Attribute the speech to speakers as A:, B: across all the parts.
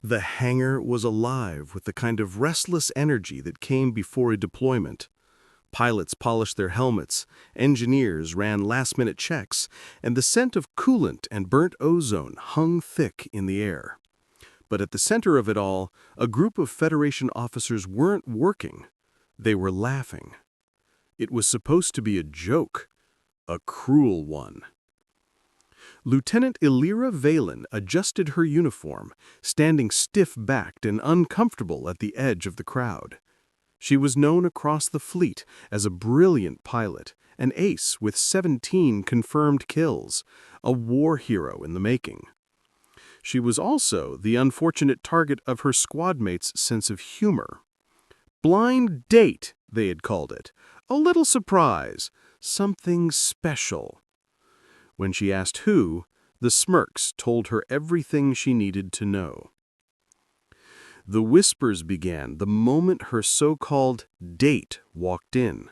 A: The hangar was alive with the kind of restless energy that came before a deployment. Pilots polished their helmets, engineers ran last-minute checks, and the scent of coolant and burnt ozone hung thick in the air. But at the center of it all, a group of Federation officers weren't working. They were laughing. It was supposed to be a joke, a cruel one. Lieutenant Illyra Valen adjusted her uniform, standing stiff-backed and uncomfortable at the edge of the crowd. She was known across the fleet as a brilliant pilot, an ace with 17 confirmed kills, a war hero in the making. She was also the unfortunate target of her squadmates' sense of humor. Blind date, they had called it. A little surprise, something special. When she asked who, the smirks told her everything she needed to know. The whispers began the moment her so-called date walked in.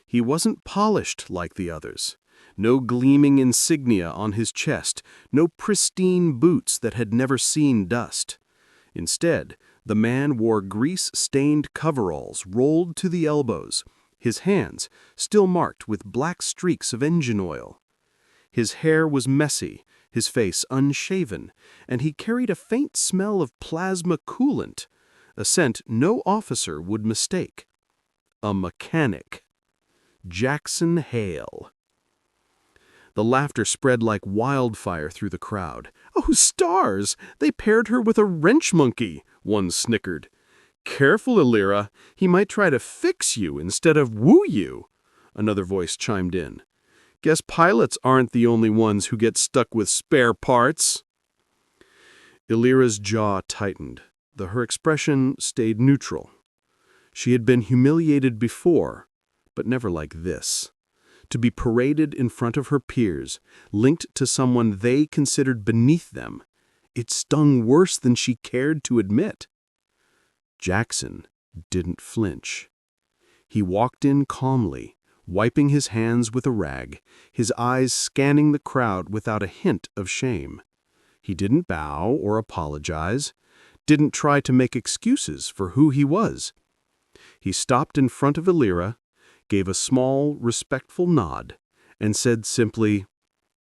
A: He wasn't polished like the others. No gleaming insignia on his chest, no pristine boots that had never seen dust. Instead, the man wore grease-stained coveralls rolled to the elbows, his hands still marked with black streaks of engine oil. His hair was messy, his face unshaven, and he carried a faint smell of plasma coolant, a scent no officer would mistake. A mechanic. Jackson Hale. The laughter spread like wildfire through the crowd. "Oh, stars! They paired her with a wrench monkey," one snickered. "Careful, Illyra. He might try to fix you instead of woo you," another voice chimed in. "Guess pilots aren't the only ones who get stuck with spare parts." Illyra's jaw tightened, though her expression stayed neutral. She had been humiliated before, but never like this. To be paraded in front of her peers, linked to someone they considered beneath them, it stung worse than she cared to admit. Jackson didn't flinch. He walked in calmly, wiping his hands with a rag, his eyes scanning the crowd without a hint of shame. He didn't bow or apologize, didn't try to make excuses for who he was. He stopped in front of Illyra, gave a small, respectful nod, and said simply,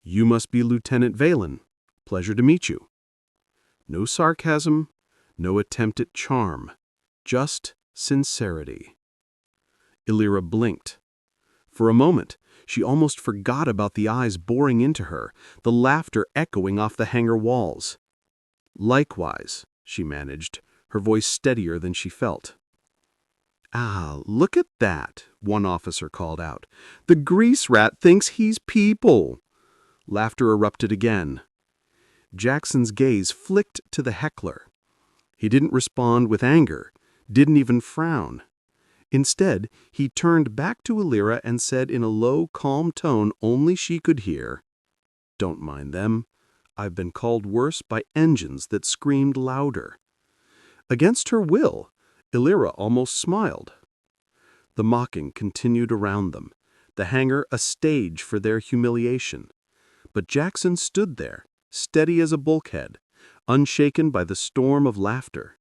A: "You must be Lieutenant Valen. Pleasure to meet you." No sarcasm, no attempt at charm, just sincerity. Illyra blinked. For a moment, she almost forgot about the eyes boring into her, the laughter echoing off the hangar walls. "Likewise," she managed, her voice steadier than she felt. "Ah, look at that," one officer called out. "The grease rat thinks he's people." Laughter erupted again. Jackson's gaze flicked to the heckler. He didn't respond with anger, didn't even frown. Instead, he turned back to Illyra and said in a low, calm tone only she could hear, "Don't mind them. I've been called worse by engines that screamed louder." Against her will, Illyra almost smiled. The mocking continued around them, the hangar a stage for their humiliation. But Jackson stood there, steady as a bulkhead, unshaken by the storm of laughter.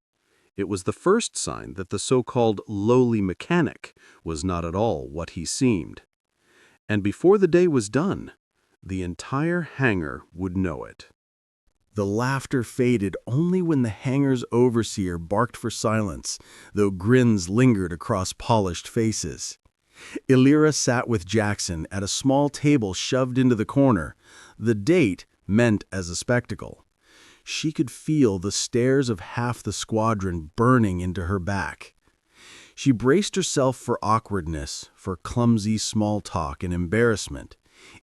A: It was the first sign that the so-called lowly mechanic was not at all what he seemed. And before the day was done, the entire hangar would know it. The laughter faded only when the hangar's overseer barked for silence, though grins lingered across polished faces. Illyra sat with Jackson at a small table shoved into the corner, the date meant as a spectacle. She could feel the stares of half the squadron burning into her back. She braced herself for awkwardness, for clumsy small talk and embarrassment.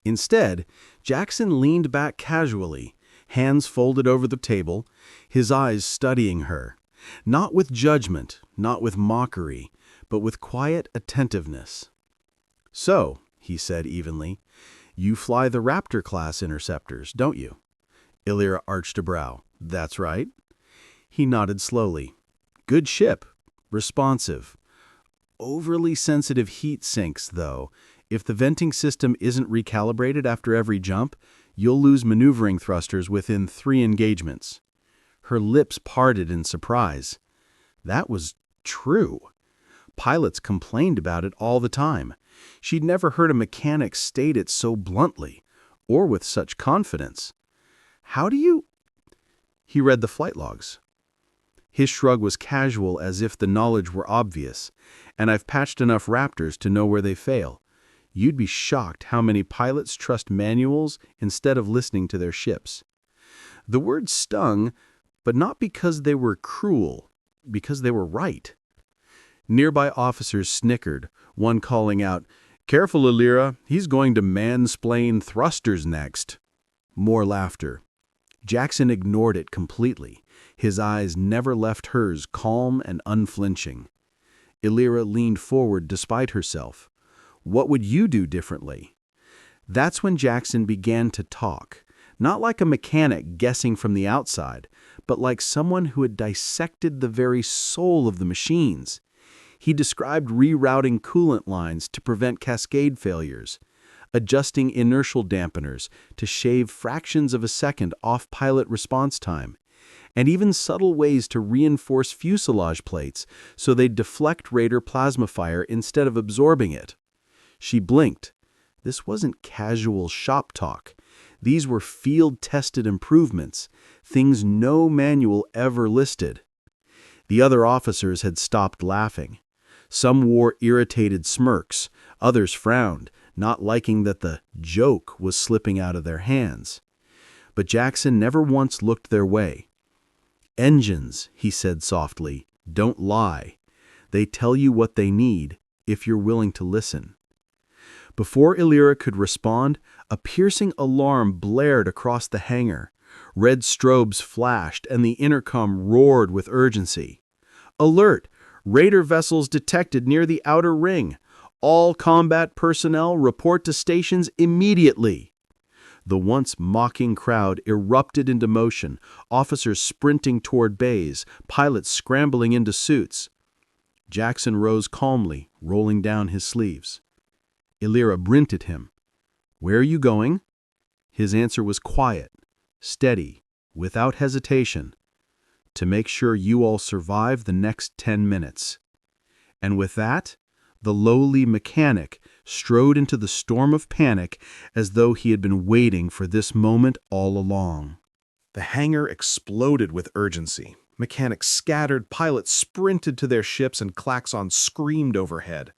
A: Instead, Jackson leaned back casually, hands folded over the table, his eyes studying her, not with judgment, not with mockery, but with quiet attentiveness. "So," he said evenly, "you fly the Raptor-class interceptors, don't you?" Illyra arched a brow. "That's right." He nodded slowly. "Good ship. Responsive. Overly sensitive heat sinks, though. If the venting system isn't recalibrated after every jump, you'll lose maneuvering thrusters within 3 engagements." Her lips parted in surprise. That was true. Pilots complained about it all the time. She'd never heard a mechanic state it so bluntly, or with such confidence. How do you... He read the flight logs. His shrug was casual, as if the knowledge were obvious. And I've patched enough Raptors to know where they fail. You'd be shocked how many pilots trust manuals instead of listening to their ships. The word stung, but not because they were cruel, because they were right. Nearby officers snickered, one calling out, "Careful, Illyra, he's going to mansplain thrusters next." More laughter. Jackson ignored it completely. His eyes never left hers, calm and unflinching. Illyra leaned forward despite herself. "What would you do differently?" That's when Jackson began to talk, not like a mechanic guessing from the outside, but like someone who had dissected the very soul of the machines. He described rerouting coolant lines to prevent cascade failures, adjusting inertial dampeners to shave fractions of a second off pilot response time, and even subtle ways to reinforce fuselage plates so they'd deflect Raider plasma fire instead of absorbing it. She blinked. This wasn't casual shop talk. These were field-tested improvements, things no manual ever listed. The other officers had stopped laughing. Some wore irritated smirks, others frowned, not liking that the joke was slipping out of their hands. But Jackson never once looked their way. "Engines," he said softly, "don't lie. They tell you what they need, if you're willing to listen." Before Illyra could respond, a piercing alarm blared across the hangar. Red strobes flashed, and the intercom roared with urgency. "Alert! Raider vessels detected near the outer ring. All combat personnel report to stations immediately." The once mocking crowd erupted into motion, officers sprinting toward bays, pilots scrambling into suits. Jackson rose calmly, rolling down his sleeves. Illyra brinned at him. "Where are you going?" His answer was quiet, steady, without hesitation. "To make sure you all survive the next 10 minutes. And with that, the lowly mechanic strode into the storm of panic as though he had been waiting for this moment all along. The hangar exploded with urgency. Mechanics scattered, pilots sprinted to their ships, and klaxons screamed overhead.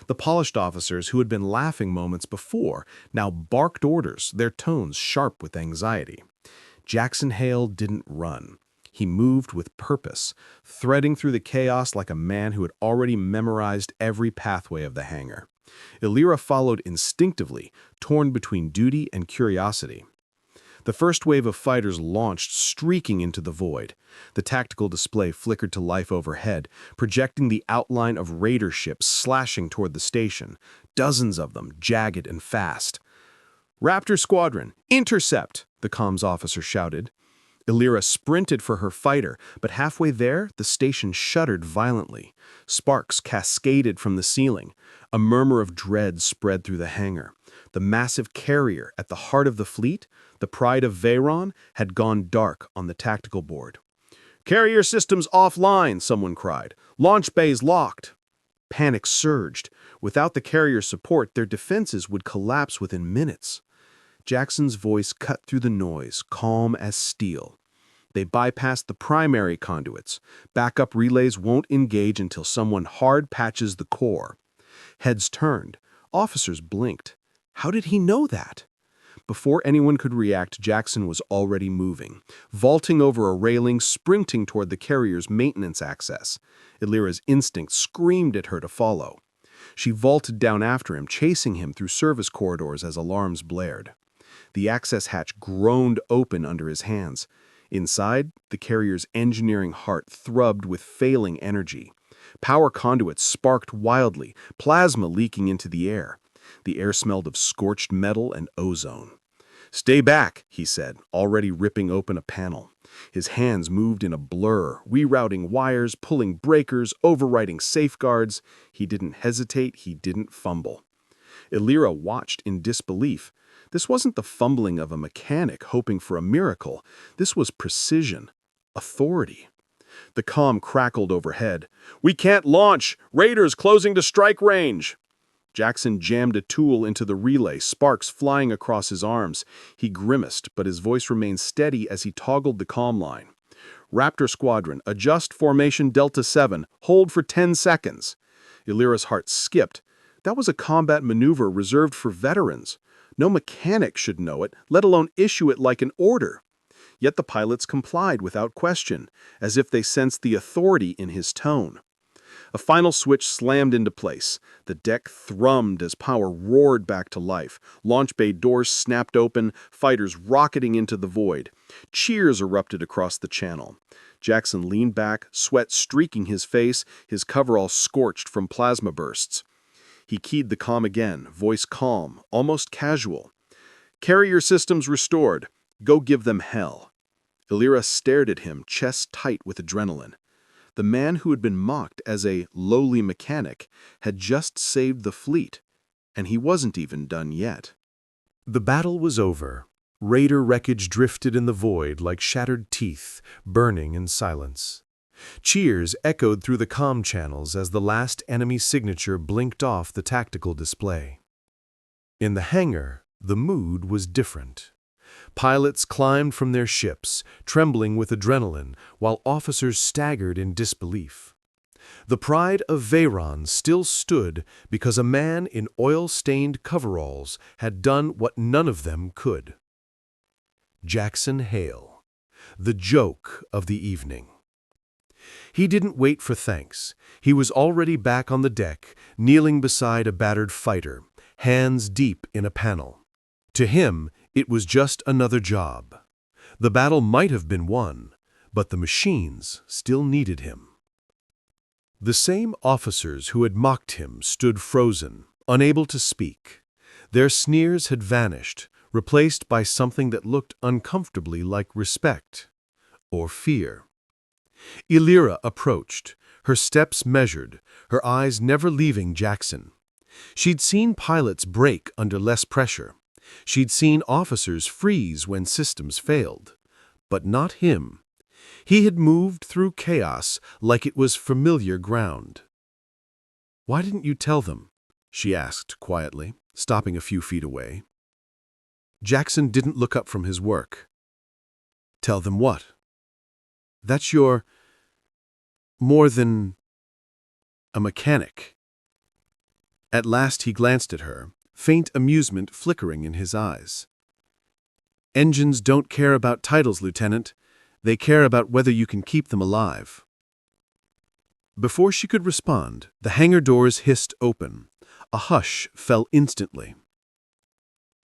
A: The polished officers, who had been laughing moments before, now barked orders, their tones sharp with anxiety. Jackson Hale didn't run. He moved with purpose, threading through the chaos like a man who had already memorized every pathway of the hangar. Illyra followed instinctively, torn between duty and curiosity. The first wave of fighters launched, streaking into the void. The tactical display flickered to life overhead, projecting the outline of Raider ships slashing toward the station, dozens of them, jagged and fast. "Raptor Squadron, intercept!" the comms officer shouted. Illyra sprinted for her fighter, but halfway there, the station shuddered violently. Sparks cascaded from the ceiling. A murmur of dread spread through the hangar. The massive carrier at the heart of the fleet, the pride of Veyron, had gone dark on the tactical board. "Carrier systems offline," someone cried. "Launch bays locked." Panic surged. Without the carrier's support, their defenses would collapse within minutes. Jackson's voice cut through the noise, calm as steel. "They bypassed the primary conduits. Backup relays won't engage until someone hard patches the core." Heads turned. Officers blinked. How did he know that? Before anyone could react, Jackson was already moving, vaulting over a railing, sprinting toward the carrier's maintenance access. Illyra's instinct screamed at her to follow. She vaulted down after him, chasing him through service corridors as alarms blared. The access hatch groaned open under his hands. Inside, the carrier's engineering heart throbbed with failing energy. Power conduits sparked wildly, plasma leaking into the air. The air smelled of scorched metal and ozone. "Stay back," he said, already ripping open a panel. His hands moved in a blur, rerouting wires, pulling breakers, overriding safeguards. He didn't hesitate, he didn't fumble. Illyra watched in disbelief. This wasn't the fumbling of a mechanic hoping for a miracle. This was precision, Authority. The comm crackled overhead. "We can't launch! Raiders closing to strike range!" Jackson jammed a tool into the relay, sparks flying across his arms. He grimaced, but his voice remained steady as he toggled the comm line. "Raptor Squadron, adjust formation Delta 7. Hold for 10 seconds." Illyra's heart skipped. That was a combat maneuver reserved for veterans. No mechanic should know it, let alone issue it like an order. Yet the pilots complied without question, as if they sensed the authority in his tone. A final switch slammed into place. The deck thrummed as power roared back to life. Launch bay doors snapped open, fighters rocketing into the void. Cheers erupted across the channel. Jackson leaned back, sweat streaking his face, his coverall scorched from plasma bursts. He keyed the comm again, voice calm, almost casual. "Carrier systems restored. Go give them hell." Illyra stared at him, chest tight with adrenaline. The man who had been mocked as a lowly mechanic had just saved the fleet, and he wasn't even done yet. The battle was over. Raider wreckage drifted in the void like shattered teeth, burning in silence. Cheers echoed through the comm channels as the last enemy signature blinked off the tactical display. In the hangar, the mood was different. Pilots climbed from their ships, trembling with adrenaline, while officers staggered in disbelief. The pride of Veyron still stood because a man in oil-stained coveralls had done what none of them could. Jackson Hale, the joke of the evening. He didn't wait for thanks. He was already back on the deck, kneeling beside a battered fighter, hands deep in a panel. To him, it was just another job. The battle might have been won, but the machines still needed him. The same officers who had mocked him stood frozen, unable to speak. Their sneers had vanished, replaced by something that looked uncomfortably like respect or fear. Illyra approached, her steps measured, her eyes never leaving Jackson. She'd seen pilots break under less pressure. She'd seen officers freeze when systems failed. But not him. He had moved through chaos like it was familiar ground. "Why didn't you tell them?" she asked quietly, stopping a few feet away. Jackson didn't look up from his work. "Tell them what?" "That's your... more than... a mechanic." At last he glanced at her, faint amusement flickering in his eyes. "Engines don't care about titles, Lieutenant. They care about whether you can keep them alive." Before she could respond, the hangar doors hissed open. A hush fell instantly.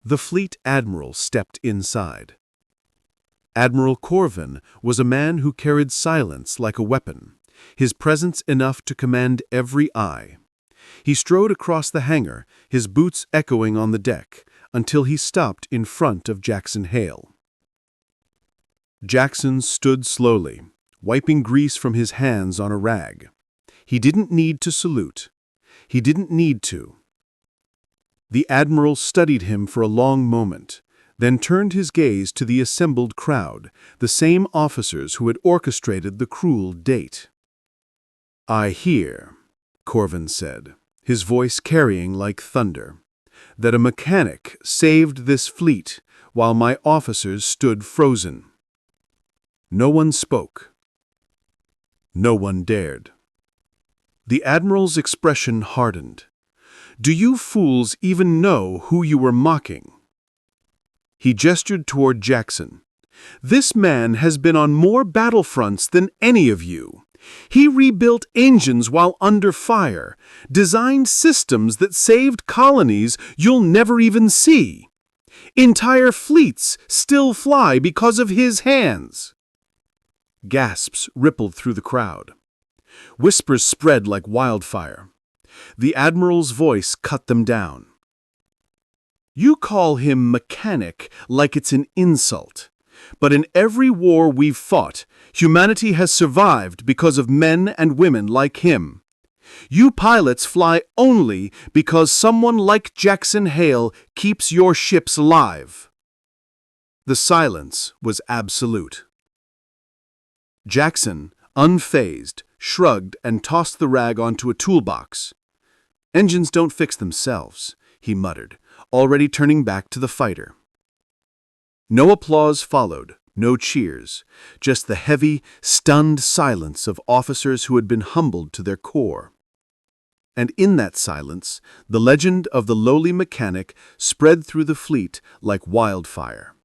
A: The fleet admiral stepped inside. Admiral Corvin was a man who carried silence like a weapon, his presence enough to command every eye. He strode across the hangar, his boots echoing on the deck, until he stopped in front of Jackson Hale. Jackson stood slowly, wiping grease from his hands on a rag. He didn't need to salute. He didn't need to. The Admiral studied him for a long moment, then turned his gaze to the assembled crowd, the same officers who had orchestrated the cruel date. "I hear," Corvin said, his voice carrying like thunder, "that a mechanic saved this fleet while my officers stood frozen." No one spoke. No one dared. The Admiral's expression hardened. "Do you fools even know who you were mocking?" He gestured toward Jackson. "This man has been on more battlefronts than any of you. He rebuilt engines while under fire, designed systems that saved colonies you'll never even see. Entire fleets still fly because of his hands." Gasps rippled through the crowd. Whispers spread like wildfire. The Admiral's voice cut them down. "You call him mechanic like it's an insult. But in every war we've fought, humanity has survived because of men and women like him. You pilots fly only because someone like Jackson Hale keeps your ships alive." The silence was absolute.
B: Jackson, unfazed, shrugged and tossed the rag onto a toolbox. "Engines don't fix themselves," he muttered, already turning back to the fighter. No applause followed, no cheers, just the heavy, stunned silence of officers who had been humbled to their core. And in that silence, the legend of the lowly mechanic spread through the fleet like wildfire.